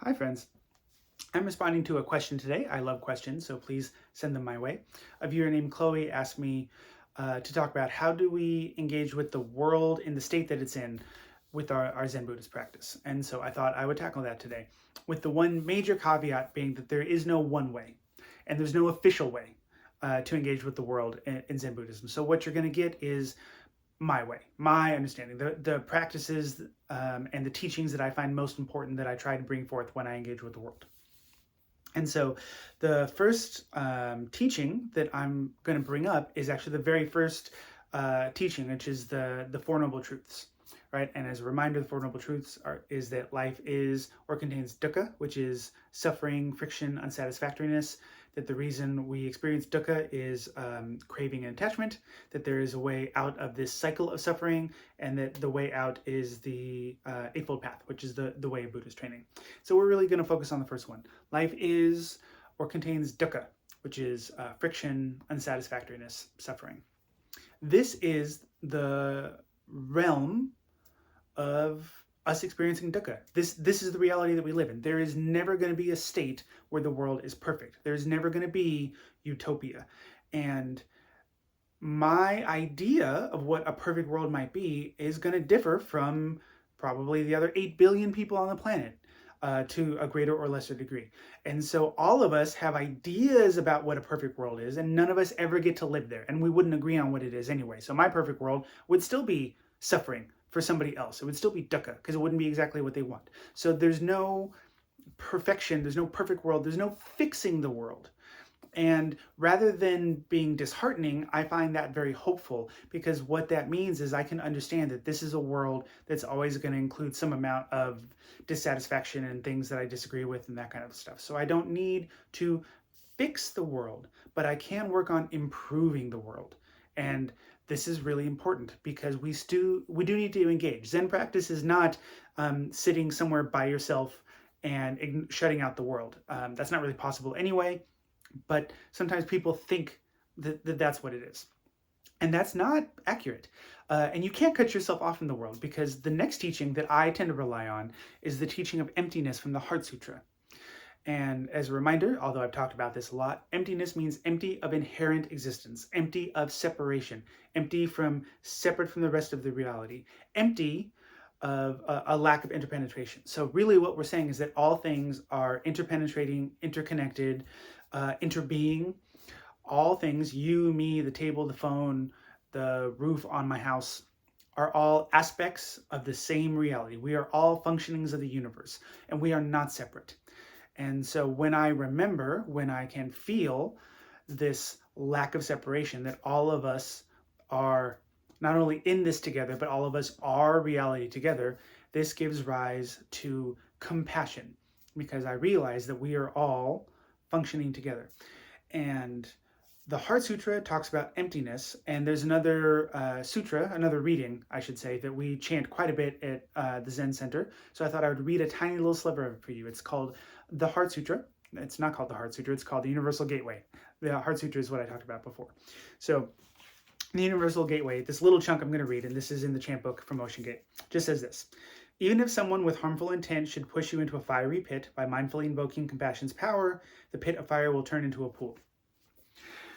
Hi, friends. I'm responding to a question today. I love questions, so please send them my way. A viewer named Chloe asked me to talk about how do we engage with the world in the state that it's in with our Zen Buddhist practice. And so I thought I would tackle that today, with the one major caveat being that there is no one way, and there's no official way to engage with the world in Zen Buddhism. So what you're going to get is my way, my understanding, the practices and the teachings that I find most important that I try to bring forth when I engage with the world. And so the first teaching that I'm going to bring up is actually the very first teaching, which is the Four Noble Truths, right? And as a reminder, the Four Noble Truths is that life is or contains dukkha, which is suffering, friction, unsatisfactoriness, that the reason we experience dukkha is craving and attachment, that there is a way out of this cycle of suffering, and that the way out is the Eightfold Path, which is the way of Buddhist training. So we're really going to focus on the first one. Life is or contains dukkha, which is friction, unsatisfactoriness, suffering. This is the realm of us experiencing dukkha. This is the reality that we live in. There is never going to be a state where the world is perfect. There's never going to be utopia. And my idea of what a perfect world might be is going to differ from probably the other 8 billion people on the planet to a greater or lesser degree. And so all of us have ideas about what a perfect world is, and none of us ever get to live there. And we wouldn't agree on what it is anyway. So my perfect world would still be suffering for somebody else. It would still be dukkha because it wouldn't be exactly what they want. So there's no perfection, there's no perfect world, there's no fixing the world. And rather than being disheartening, I find that very hopeful, because what that means is I can understand that this is a world that's always going to include some amount of dissatisfaction and things that I disagree with and that kind of stuff. So I don't need to fix the world, but I can work on improving the world. And this is really important because we do need to engage. Zen practice is not sitting somewhere by yourself and shutting out the world. That's not really possible anyway, but sometimes people think that that's what it is. And that's not accurate. And you can't cut yourself off from the world, because the next teaching that I tend to rely on is the teaching of emptiness from the Heart Sutra. And as a reminder, although I've talked about this a lot, emptiness means empty of inherent existence, empty of separation, empty from separate from the rest of the reality, empty of a lack of interpenetration. So really what we're saying is that all things are interpenetrating, interconnected, interbeing. All things, you, me, the table, the phone, the roof on my house, are all aspects of the same reality. We are all functionings of the universe, and we are not separate. And so when I remember, when I can feel this lack of separation, that all of us are not only in this together, but all of us are reality together, this gives rise to compassion, because I realize that we are all functioning together. And the Heart Sutra talks about emptiness, and there's another sutra, another reading, I should say, that we chant quite a bit at the Zen Center. So I thought I would read a tiny little sliver of it for you. It's called the Heart Sutra. It's not called the Heart Sutra, it's called the Universal Gateway. The Heart Sutra is what I talked about before. So the Universal Gateway, this little chunk I'm going to read, and this is in the chant book from Ocean Gate, just says this: even if someone with harmful intent should push you into a fiery pit, by mindfully invoking compassion's power, the pit of fire will turn into a pool.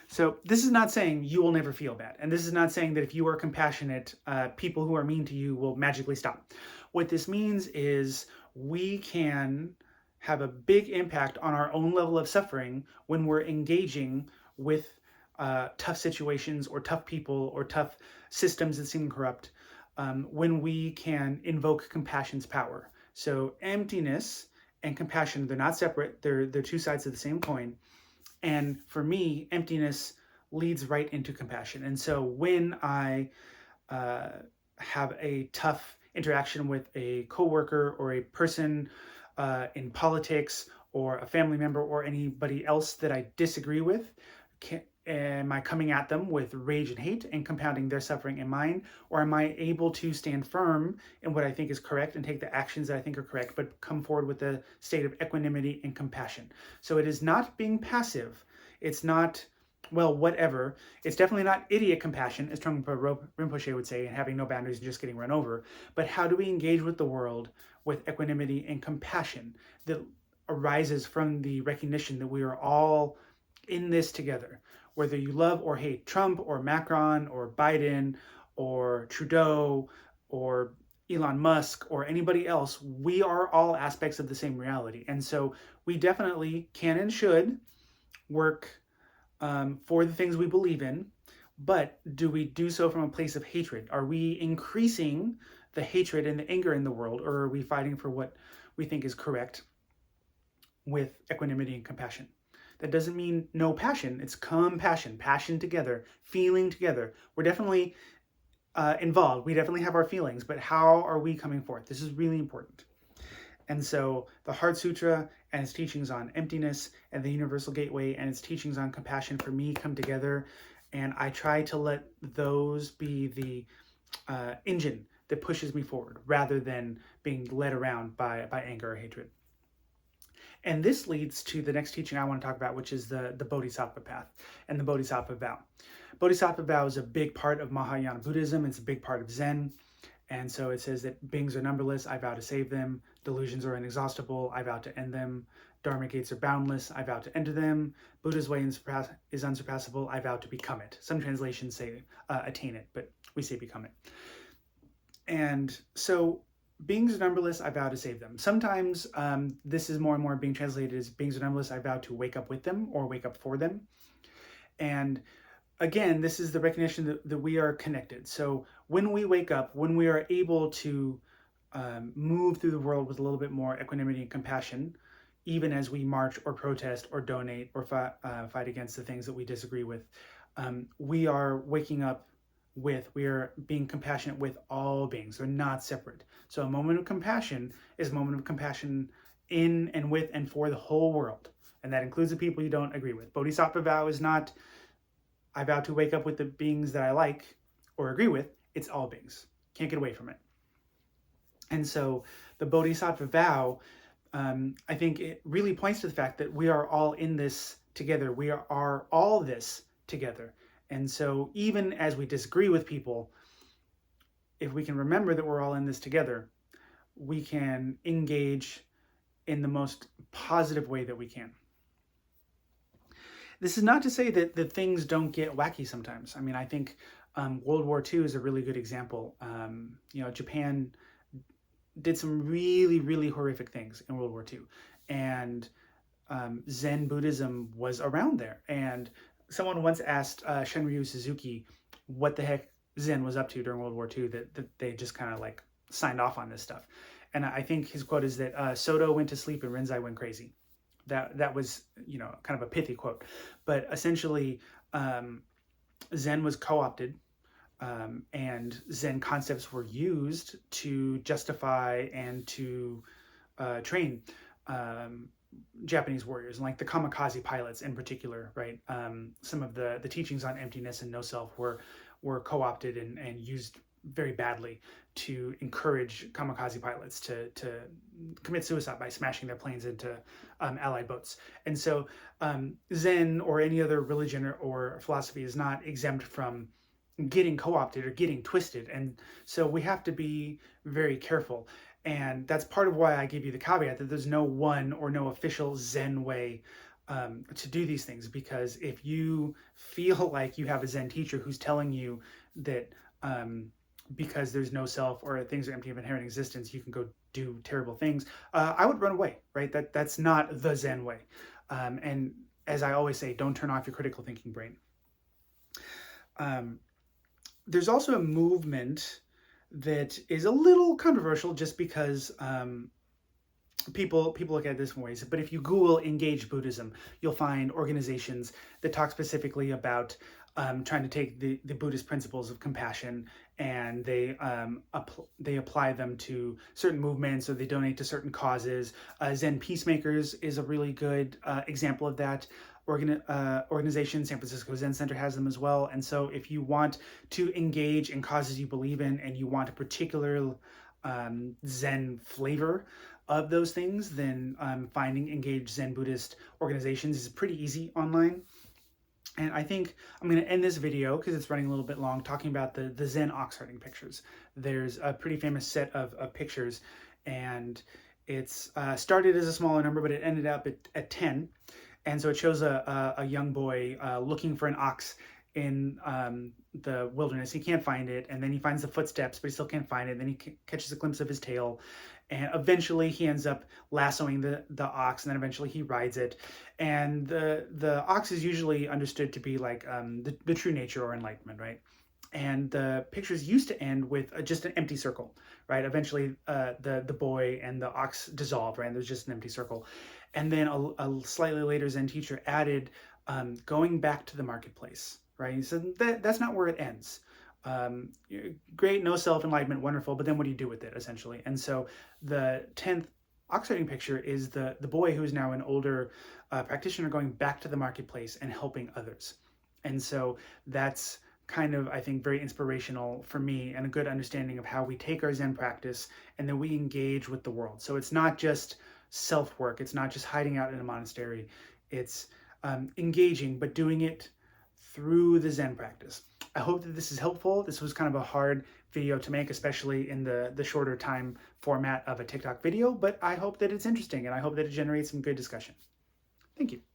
So this is not saying you will never feel bad. And this is not saying that if you are compassionate, people who are mean to you will magically stop. What this means is we can have a big impact on our own level of suffering when we're engaging with tough situations or tough people or tough systems that seem corrupt, when we can invoke compassion's power. So emptiness and compassion, they're not separate. They're two sides of the same coin. And for me, emptiness leads right into compassion. And so when I have a tough interaction with a coworker or a person in politics or a family member or anybody else that I disagree with, am I coming at them with rage and hate and compounding their suffering and mine? Or am I able to stand firm in what I think is correct and take the actions that I think are correct, but come forward with a state of equanimity and compassion? So it is not being passive. It's not, well, whatever. It's definitely not idiot compassion, as Trungpa Rinpoche would say, and having no boundaries and just getting run over. But how do we engage with the world with equanimity and compassion that arises from the recognition that we are all in this together. Whether you love or hate Trump or Macron or Biden or Trudeau or Elon Musk or anybody else, we are all aspects of the same reality. And so we definitely can and should work for the things we believe in, but do we do so from a place of hatred? Are we increasing the hatred and the anger in the world, or are we fighting for what we think is correct with equanimity and compassion? That doesn't mean no passion. It's compassion, passion together, feeling together. We're definitely involved. We definitely have our feelings, but how are we coming forth? This is really important. And so the Heart Sutra and its teachings on emptiness and the Universal Gateway and its teachings on compassion for me come together. And I try to let those be the engine that pushes me forward rather than being led around by anger or hatred. And this leads to the next teaching I want to talk about, which is the Bodhisattva path and the Bodhisattva vow. Bodhisattva vow is a big part of Mahayana Buddhism. It's a big part of Zen. And so it says that beings are numberless, I vow to save them. Delusions are inexhaustible, I vow to end them. Dharma gates are boundless, I vow to enter them. Buddha's way is unsurpassable, I vow to become it. Some translations say attain it, but we say become it. And so beings are numberless, I vow to save them. Sometimes this is more and more being translated as beings are numberless, I vow to wake up with them or wake up for them. And again, this is the recognition that we are connected. So when we wake up, when we are able to move through the world with a little bit more equanimity and compassion, even as we march or protest or donate or fight against the things that we disagree with, we are waking up we are being compassionate with all beings. They're not separate. So a moment of compassion is a moment of compassion in and with and for the whole world. And that includes the people you don't agree with. Bodhisattva vow is not, I vow to wake up with the beings that I like or agree with. It's all beings. Can't get away from it. And so the Bodhisattva vow, I think it really points to the fact that we are all in this together. We are all this together. And so even as we disagree with people, if we can remember that we're all in this together, we can engage in the most positive way that we can. This is not to say that things don't get wacky sometimes. I mean, I think World War II is a really good example. Japan did some really, really horrific things in World War II. And Zen Buddhism was around there. And someone once asked Shunryu Suzuki what the heck Zen was up to during World War II, that they just kind of like signed off on this stuff. And I think his quote is that Soto went to sleep and Rinzai went crazy. That was, kind of a pithy quote. But essentially, Zen was co-opted, and Zen concepts were used to justify and to train Japanese warriors, and like the kamikaze pilots in particular, right? Some of the teachings on emptiness and no self were co-opted and used very badly to encourage kamikaze pilots to commit suicide by smashing their planes into Allied boats. And so Zen or any other religion or philosophy is not exempt from getting co-opted or getting twisted. And so we have to be very careful. And that's part of why I give you the caveat that there's no one or no official Zen way to do these things. Because if you feel like you have a Zen teacher who's telling you that because there's no self or things are empty of inherent existence, you can go do terrible things, I would run away, right? That's not the Zen way. And as I always say, don't turn off your critical thinking brain. There's also a movement that is a little controversial just because people look at it this ways. But if you Google Engage Buddhism, you'll find organizations that talk specifically about trying to take the Buddhist principles of compassion and they apply them to certain movements, or they donate to certain causes. Zen Peacemakers is a really good example of that. Organization, San Francisco Zen Center has them as well. And so if you want to engage in causes you believe in and you want a particular Zen flavor of those things, then finding engaged Zen Buddhist organizations is pretty easy online. And I think I'm going to end this video, because it's running a little bit long, talking about the Zen ox herding pictures. There's a pretty famous set of pictures, and it's started as a smaller number, but it ended up at 10. And so it shows a young boy looking for an ox in the wilderness. He can't find it, and then he finds the footsteps, but he still can't find it. And then he catches a glimpse of his tail, and eventually he ends up lassoing the ox, and then eventually he rides it. And the ox is usually understood to be like the true nature or enlightenment, right? And the pictures used to end with just an empty circle, right? Eventually, the boy and the ox dissolved, right? And there's just an empty circle. And then a slightly later Zen teacher added going back to the marketplace, right? He said that's not where it ends. Um, Great, no self-enlightenment, wonderful, but then what do you do with it, essentially? And so the 10th ox riding picture is the boy who is now an older practitioner going back to the marketplace and helping others. And so that's kind of, I think, very inspirational for me and a good understanding of how we take our Zen practice and then we engage with the world. So it's not just self-work. It's not just hiding out in a monastery. It's engaging, but doing it through the Zen practice. I hope that this is helpful. This was kind of a hard video to make, especially in the shorter time format of a TikTok video, but I hope that it's interesting and I hope that it generates some good discussion. Thank you.